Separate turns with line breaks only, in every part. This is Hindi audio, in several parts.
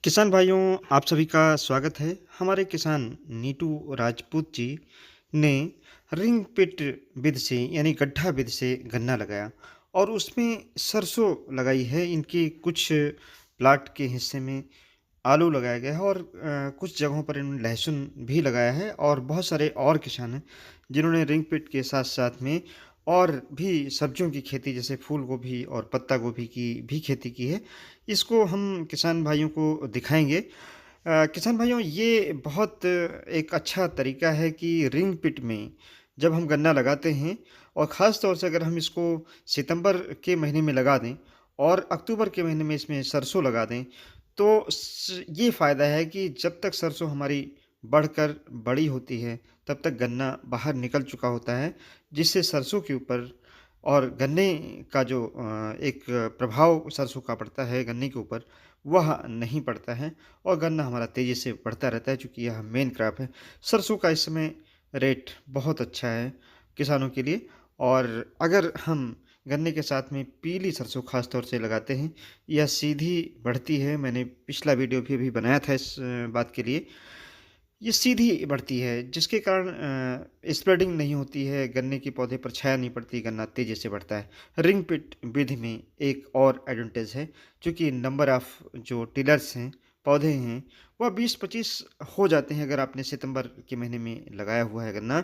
किसान भाइयों, आप सभी का स्वागत है। हमारे किसान नीटू राजपूत जी ने रिंग पिट विधि से यानी गड्ढा विधि से गन्ना लगाया और उसमें सरसों लगाई है। इनके कुछ प्लाट के हिस्से में आलू लगाया गया है और कुछ जगहों पर इन्होंने लहसुन भी लगाया है और बहुत सारे और किसान हैं जिन्होंने रिंग पिट के साथ साथ में और भी सब्जियों की खेती जैसे फूल गोभी और पत्ता गोभी की भी खेती की है। इसको हम किसान भाइयों को दिखाएंगे। किसान भाइयों, ये बहुत एक अच्छा तरीका है कि रिंग पिट में जब हम गन्ना लगाते हैं और ख़ास तौर से अगर हम इसको सितंबर के महीने में लगा दें और अक्टूबर के महीने में इसमें सरसों लगा दें, तो ये फ़ायदा है कि जब तक सरसों हमारी बढ़कर बड़ी होती है, तब तक गन्ना बाहर निकल चुका होता है, जिससे सरसों के ऊपर और गन्ने का जो एक प्रभाव सरसों का पड़ता है गन्ने के ऊपर, वह नहीं पड़ता है और गन्ना हमारा तेज़ी से बढ़ता रहता है, चूँकि यह मेन क्रॉप है। सरसों का इस समय रेट बहुत अच्छा है किसानों के लिए। और अगर हम गन्ने के साथ में पीली सरसों ख़ास तौर से लगाते हैं, यह सीधी बढ़ती है। मैंने पिछला वीडियो भी अभी बनाया था इस बात के लिए। ये सीधी बढ़ती है जिसके कारण स्प्रेडिंग नहीं होती है, गन्ने के पौधे पर छाया नहीं पड़ती, गन्ना तेज़ी से बढ़ता है। रिंग पिट विधि में एक और एडवांटेज है, चूँकि नंबर ऑफ़ जो टिलर्स हैं, पौधे हैं, वह 20-25 हो जाते हैं अगर आपने सितंबर के महीने में लगाया हुआ है गन्ना।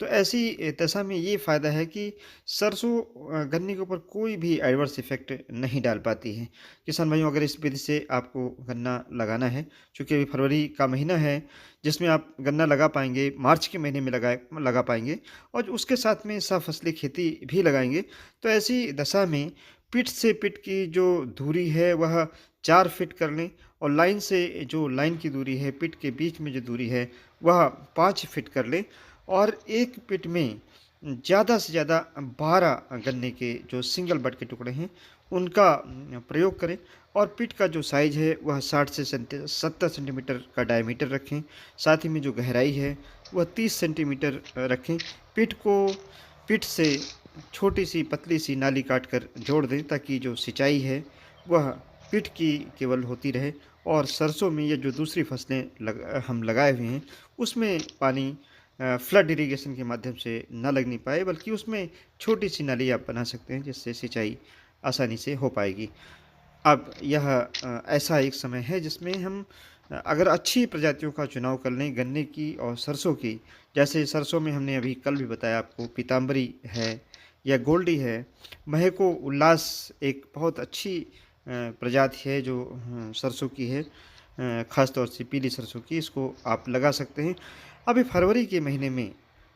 तो ऐसी दशा में ये फ़ायदा है कि सरसों गन्ने के ऊपर कोई भी एडवर्स इफ़ेक्ट नहीं डाल पाती है। किसान भाइयों, अगर इस विधि से आपको गन्ना लगाना है, चूँकि अभी फरवरी का महीना है जिसमें आप गन्ना लगा पाएँगे, मार्च के महीने में लगा पाएँगे और उसके साथ में सफसली खेती भी लगाएँगे। तो ऐसी दशा में पिट से पिट की जो दूरी है वह 4 फीट कर लें और लाइन से जो लाइन की दूरी है, पिट के बीच में जो दूरी है, वह 5 फीट कर लें और एक पिट में ज़्यादा से ज़्यादा 12 गन्ने के जो सिंगल बड के टुकड़े हैं, उनका प्रयोग करें और पिट का जो साइज़ है वह 60 से 70 सेंटीमीटर का डायमीटर रखें। साथ ही में जो गहराई है वह 30 सेंटीमीटर रखें। पिट से छोटी-सी पतली-सी नाली काट कर जोड़ दें ताकि जो सिंचाई है वह पिट की केवल होती रहे और सरसों में या जो दूसरी फसलें हम लगाए हुए हैं उसमें पानी फ्लड इरिगेशन के माध्यम से ना लगनी पाए, बल्कि उसमें छोटी-सी नाली आप बना सकते हैं जिससे सिंचाई आसानी से हो पाएगी। अब यह ऐसा एक समय है जिसमें हम अगर अच्छी प्रजातियों का चुनाव कर लें गन्ने की और सरसों की, जैसे सरसों में हमने अभी कल भी बताया आपको पीताम्बरी है या गोल्डी है, महको उल्लास एक बहुत अच्छी प्रजाति है जो सरसों की है, ख़ास तौर से पीली सरसों की, इसको आप लगा सकते हैं। अभी फरवरी के महीने में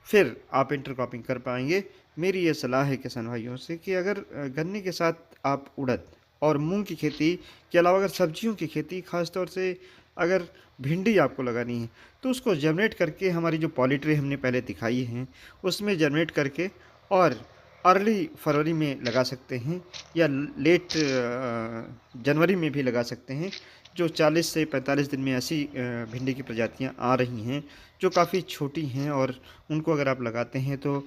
फिर आप इंटरक्रॉपिंग कर पाएँगे। मेरी ये सलाह है किसान भाइयों से कि अगर गन्ने के साथ आप उड़द और मूँग की खेती के अलावा अगर सब्जियों की खेती ख़ास तौर से अगर भिंडी आपको लगानी है, तो उसको जनरेट करके हमारी जो पॉली ट्रे हमने पहले दिखाई हैं, उसमें जनरेट करके और अर्ली फरवरी में लगा सकते हैं या लेट जनवरी में भी लगा सकते हैं। जो 40 से 45 दिन में ऐसी भिंडी की प्रजातियाँ आ रही हैं, जो काफ़ी छोटी हैं और उनको अगर आप लगाते हैं तो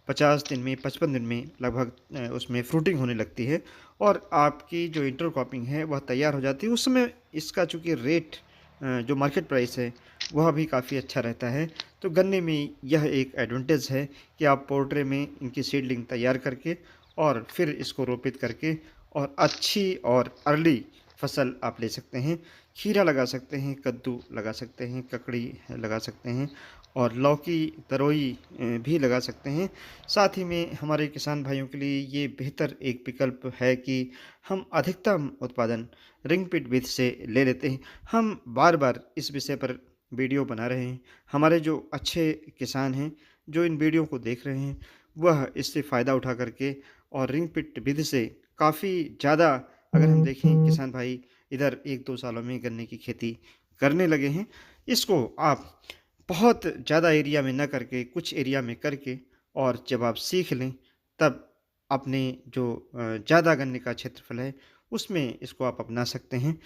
50 दिन में, 55 दिन में लगभग उसमें फ्रूटिंग होने लगती है और आपकी जो इंटरक्रॉपिंग है वह तैयार हो जाती है। उस समय इसका चूँकि रेट जो मार्केट प्राइस है वह भी काफ़ी अच्छा रहता है। तो गन्ने में यह एक एडवांटेज है कि आप पोल्ट्री में इनकी सीडलिंग तैयार करके और फिर इसको रोपित करके और अच्छी और अर्ली फसल आप ले सकते हैं। खीरा लगा सकते हैं, कद्दू लगा सकते हैं, ककड़ी लगा सकते हैं और लौकी, तरोई भी लगा सकते हैं। साथ ही में हमारे किसान भाइयों के लिए ये बेहतर एक विकल्प है कि हम अधिकतम उत्पादन रिंग पिट विधि से ले लेते हैं। हम बार-बार इस विषय पर वीडियो बना रहे हैं। हमारे जो अच्छे किसान हैं, जो इन वीडियो को देख रहे हैं, वह इससे फ़ायदा उठा करके और रिंग पिट विधि से काफ़ी ज़्यादा अगर हम देखें किसान भाई इधर 1-2 सालों में गन्ने की खेती करने लगे हैं। इसको आप बहुत ज़्यादा एरिया में ना करके, कुछ एरिया में करके और जब आप सीख लें, तब अपने जो ज़्यादा गन्ने का क्षेत्रफल है, उसमें इसको आप अपना सकते हैं।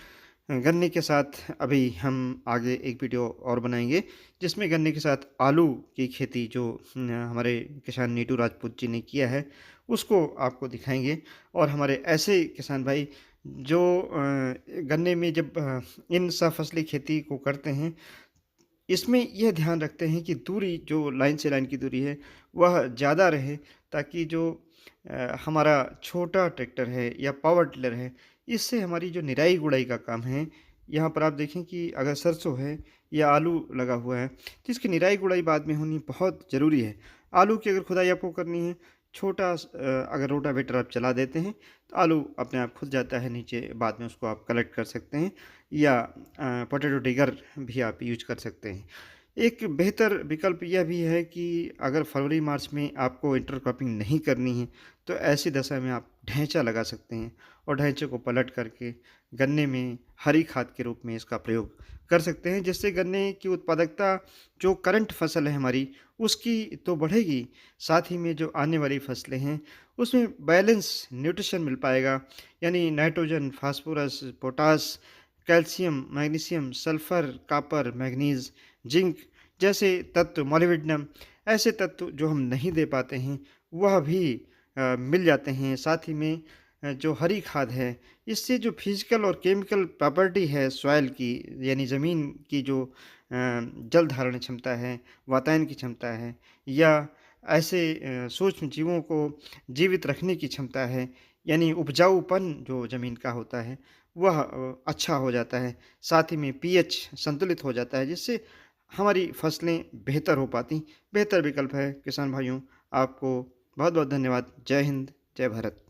गन्ने के साथ अभी हम आगे एक वीडियो और बनाएँगे, जिसमें गन्ने के साथ आलू की खेती जो हमारे किसान नीटू राजपूत जी ने किया है, उसको आपको दिखाएँगे और हमारे ऐसे किसान भाई जो गन्ने में जब इन सहफसली खेती को करते हैं, इसमें यह ध्यान रखते हैं कि दूरी जो लाइन से लाइन की दूरी है, वह ज़्यादा रहे ताकि जो हमारा छोटा ट्रैक्टर है या पावर टिलर है, इससे हमारी जो निराई-गुड़ाई का काम है, यहाँ पर आप देखें कि अगर सरसों है या आलू लगा हुआ है, तो इसकी निराई-गुड़ाई बाद में होनी बहुत ज़रूरी है। आलू की अगर खुदाई आपको करनी है, अगर रोटावेटर आप चला देते हैं, तो आलू अपने आप खुद जाता है नीचे, बाद में उसको आप कलेक्ट कर सकते हैं या पोटैटो डिगर भी आप यूज़ कर सकते हैं। एक बेहतर विकल्प यह भी है कि अगर फरवरी-मार्च में आपको इंटरक्रॉपिंग नहीं करनी है, तो ऐसी दशा में आप ढैंचा लगा सकते हैं और ढैंचे को पलट करके गन्ने में हरी खाद के रूप में इसका प्रयोग कर सकते हैं, जिससे गन्ने की उत्पादकता जो करंट फसल है हमारी, उसकी तो बढ़ेगी, साथ ही में जो आने वाली फसलें हैं, उसमें बैलेंस न्यूट्रिशन मिल पाएगा, यानी nitrogen, phosphorus, potash, calcium, magnesium, sulphur, copper, manganese, zinc जैसे तत्व, मॉलिब्डेनम ऐसे तत्व जो हम नहीं दे पाते हैं, वह भी मिल जाते हैं। साथ ही में जो हरी खाद है, इससे जो फिजिकल और केमिकल प्रॉपर्टी है सॉइल की, यानी ज़मीन की जो जल धारण क्षमता है, वातायन की क्षमता है या ऐसे सूक्ष्म जीवों को जीवित रखने की क्षमता है, यानी उपजाऊपन जो ज़मीन का होता है, वह अच्छा हो जाता है। साथ ही में पीएच संतुलित हो जाता है, जिससे हमारी फसलें बेहतर हो पाती। बेहतर विकल्प है किसान भाइयों, आपको बहुत-बहुत धन्यवाद। जय हिंद, जय भारत।